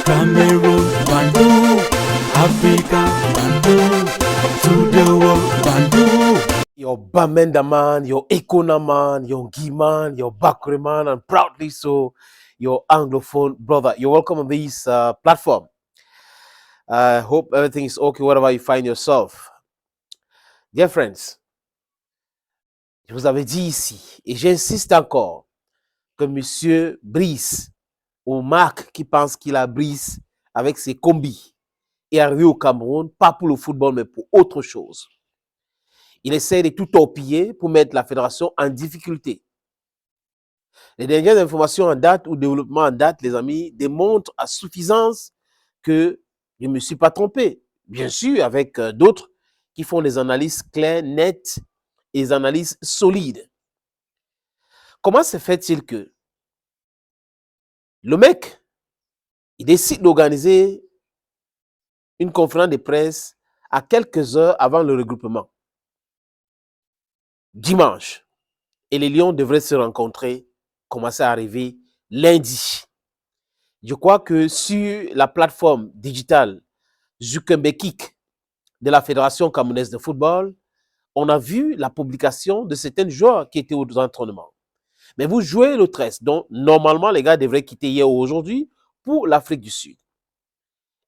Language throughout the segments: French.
Cameroon, Bandung, Africa, Bandung, to the world, Bandung. Your Bamenda man, your Ekona man, your Guy man, your Bakri man, and proudly so, your Anglophone brother. You're welcome on this platform. I hope everything is okay wherever you find yourself. Dear friends, je vous avais dit ici, et j'insiste encore, que Monsieur Brice, ou Marc qui pense qu'il a Brice avec ses combis, est arrivé au Cameroun, pas pour le football, mais pour autre chose. Il essaie de tout torpiller pour mettre la fédération en difficulté. Les dernières informations en date ou développements en date, les amis, démontrent à suffisance que je ne me suis pas trompé. Bien sûr, avec d'autres qui font des analyses claires, nettes et des analyses solides. Comment se fait-il que le mec, il décide d'organiser une conférence de presse à quelques heures avant le regroupement, dimanche, et les Lions devraient se rencontrer, commencer à arriver lundi. Je crois que sur la plateforme digitale Zukenbekik de la Fédération camerounaise de football, on a vu la publication de certains joueurs qui étaient aux entraînements. Mais vous jouez le 13, donc normalement les gars devraient quitter hier ou aujourd'hui pour l'Afrique du Sud.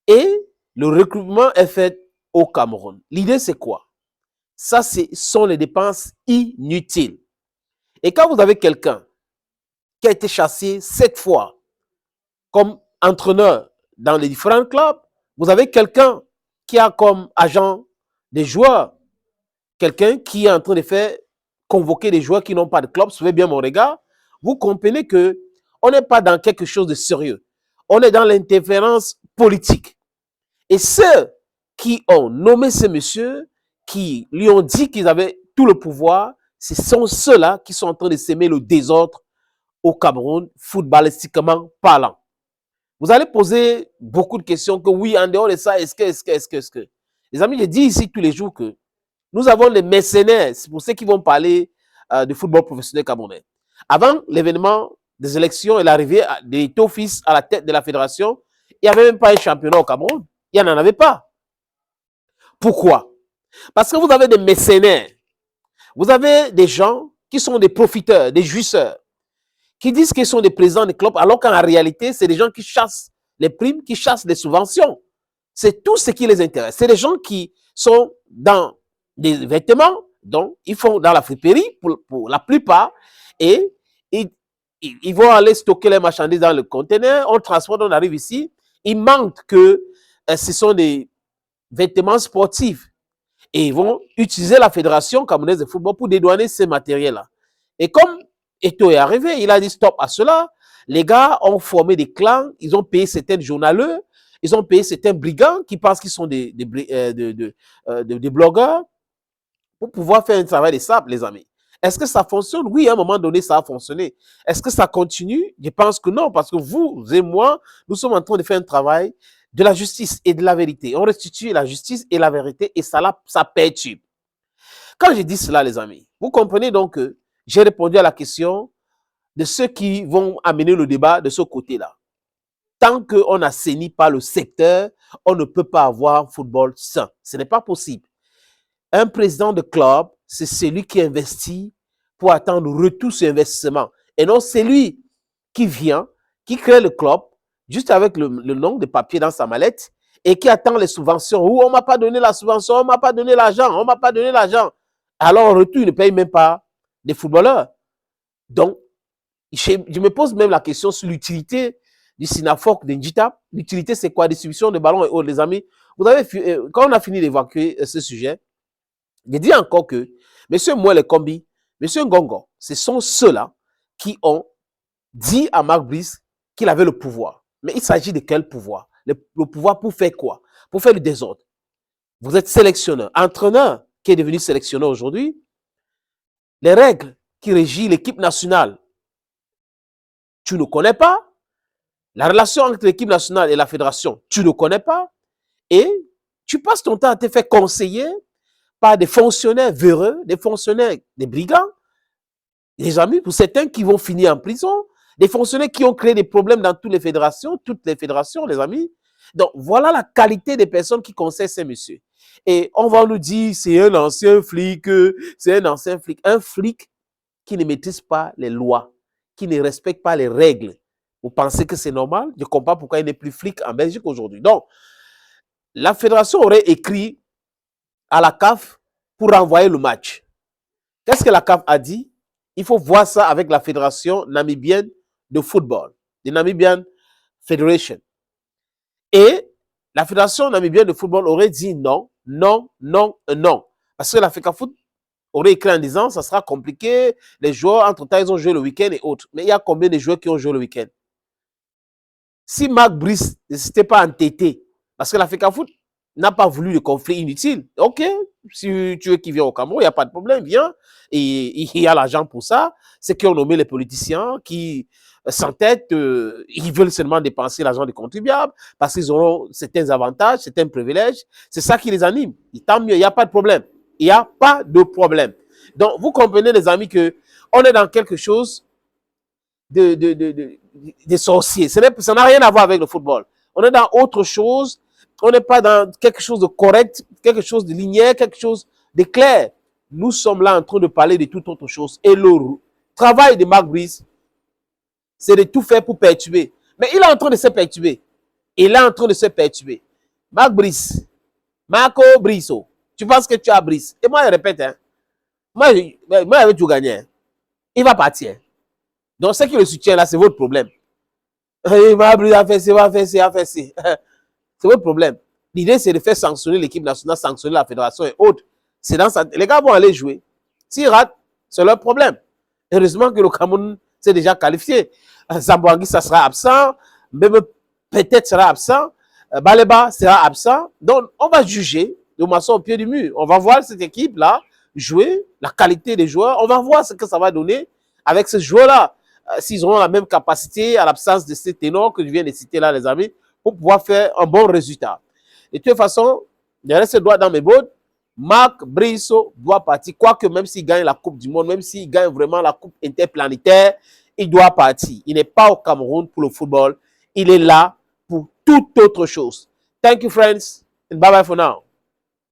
Et le recrutement est fait au Cameroun. L'idée c'est quoi? Ça, ce sont les dépenses inutiles. Et quand vous avez quelqu'un qui a été chassé 7 fois comme entraîneur dans les différents clubs, vous avez quelqu'un qui a comme agent des joueurs, quelqu'un qui est en train de faire convoquer des joueurs qui n'ont pas de club, suivez bien mon regard, vous comprenez que on n'est pas dans quelque chose de sérieux. On est dans l'interférence politique. Et ceux qui ont nommé ces messieurs, qui lui ont dit qu'ils avaient tout le pouvoir, ce sont ceux-là qui sont en train de s'aimer le désordre au Cameroun, footballistiquement parlant. Vous allez poser beaucoup de questions que oui, en dehors de ça, est-ce que. Les amis, je dis ici tous les jours que nous avons les mercenaires, c'est pour ceux qui vont parler de football professionnel camerounais. Avant l'événement des élections et l'arrivée de Tofis à la tête de la fédération, il n'y avait même pas un championnat au Cameroun. Il n'y en avait pas. Pourquoi? Parce que vous avez des mercenaires. Vous avez des gens qui sont des profiteurs, des jouisseurs, qui disent qu'ils sont des présidents des clubs, alors qu'en réalité, c'est des gens qui chassent les primes, qui chassent les subventions. C'est tout ce qui les intéresse. C'est des gens qui sont dans des vêtements, donc ils font dans la friperie pour la plupart, et ils vont aller stocker les marchandises dans le conteneur, on transporte, on arrive ici. Il manque que ce sont des vêtements sportifs. Et ils vont utiliser la Fédération camerounaise de football pour dédouaner ces matériels-là. Et comme Eto'o est arrivé, il a dit stop à cela. Les gars ont formé des clans, ils ont payé certains journaleux, ils ont payé certains brigands qui pensent qu'ils sont des blogueurs pour pouvoir faire un travail de sable, les amis. Est-ce que ça fonctionne? Oui, à un moment donné, ça a fonctionné. Est-ce que ça continue? Je pense que non, parce que vous et moi, nous sommes en train de faire un travail de la justice et de la vérité. On restitue la justice et la vérité et ça perturbe. Quand je dis cela, les amis, vous comprenez donc que j'ai répondu à la question de ceux qui vont amener le débat de ce côté-là. Tant qu'on n'assainit pas le secteur, on ne peut pas avoir un football sain. Ce n'est pas possible. Un président de club, c'est celui qui investit pour attendre le retour sur investissement. Et non celui qui vient, qui crée le club, juste avec le nom de papier dans sa mallette, et qui attend les subventions. Ou on ne m'a pas donné la subvention, on ne m'a pas donné l'argent, on ne m'a pas donné l'argent. Alors, en retour, il ne paye même pas des footballeurs. Donc, je me pose même la question sur l'utilité du Sinafok, de Njita. L'utilité, c'est quoi? Distribution de ballons et autres, les amis. Vous avez, quand on a fini d'évacuer ce sujet, je dis encore que M. Mouele Kombi, M. Ngongo, ce sont ceux-là qui ont dit à Marc Brice qu'il avait le pouvoir. Mais il s'agit de quel pouvoir? Le pouvoir pour faire quoi? Pour faire le désordre. Vous êtes sélectionneur, entraîneur qui est devenu sélectionneur aujourd'hui. Les règles qui régissent l'équipe nationale, tu ne connais pas. La relation entre l'équipe nationale et la fédération, tu ne connais pas. Et tu passes ton temps à te faire conseiller par des fonctionnaires véreux, des fonctionnaires, des brigands, des amis, pour certains qui vont finir en prison. Des fonctionnaires qui ont créé des problèmes dans toutes les fédérations, les amis. Donc, voilà la qualité des personnes qui conseillent ces messieurs. Et on va nous dire, c'est un ancien flic, c'est un ancien flic. Un flic qui ne maîtrise pas les lois, qui ne respecte pas les règles. Vous pensez que c'est normal? Je ne comprends pas pourquoi il n'est plus flic en Belgique aujourd'hui. Donc, la fédération aurait écrit à la CAF pour renvoyer le match. Qu'est-ce que la CAF a dit? Il faut voir ça avec la fédération namibienne de football, the Namibian Federation. Et la fédération namibienne de football aurait dit non, non, non, non. Parce que la FECAFOOT aurait écrit en disant ça sera compliqué, les joueurs, entre-temps, ils ont joué le week-end et autres. Mais il y a combien de joueurs qui ont joué le week-end? Si Marc Brice ne s'était pas entêté, parce que la FECAFOOT n'a pas voulu de conflit inutile, ok, si tu veux qu'il vienne au Cameroun, il n'y a pas de problème, viens, et il y a l'argent pour ça. C'est qui ont nommé les politiciens qui s'entêtent, ils veulent seulement dépenser l'argent des contribuables parce qu'ils auront certains avantages, certains privilèges. C'est ça qui les anime. Et tant mieux, il n'y a pas de problème. Il n'y a pas de problème. Donc, vous comprenez, les amis, que on est dans quelque chose de sorciers. Ça n'a rien à voir avec le football. On est dans autre chose. On n'est pas dans quelque chose de correct, quelque chose de linéaire, quelque chose de clair. Nous sommes là en train de parler de toute autre chose. Et le travail de Marc Brice, c'est de tout faire pour perturber. Mais il est en train de se perturber. Il est en train de se perturber. Marc Brice, Marco Brisso, tu penses que tu as Brice? Et moi, je répète, hein, moi, je vais tout gagner. Hein. Il va partir. Donc, ce qui le soutient là, c'est votre problème. Marc Brice a fait ci, a fait ci, a fait ci. C'est votre problème. L'idée, c'est de faire sanctionner l'équipe nationale, sanctionner la fédération et autres. C'est dans ça. Les gars vont aller jouer. S'ils ratent, c'est leur problème. Heureusement que le Cameroun s'est déjà qualifié. Zambouangui, ça sera absent. Même peut-être sera absent. Baleba sera absent. Donc, on va juger de maçon au pied du mur. On va voir cette équipe-là jouer, la qualité des joueurs. On va voir ce que ça va donner avec ces joueurs-là. S'ils auront la même capacité à l'absence de ces ténors que je viens de citer là, les amis, pour pouvoir faire un bon résultat. Et de toute façon, il reste droit dans mes bottes. Marc Brisso doit partir. Quoique même s'il gagne la Coupe du Monde, même s'il gagne vraiment la Coupe interplanétaire, il doit partir. Il n'est pas au Cameroun pour le football. Il est là pour toute autre chose. Thank you, friends. And bye-bye for now.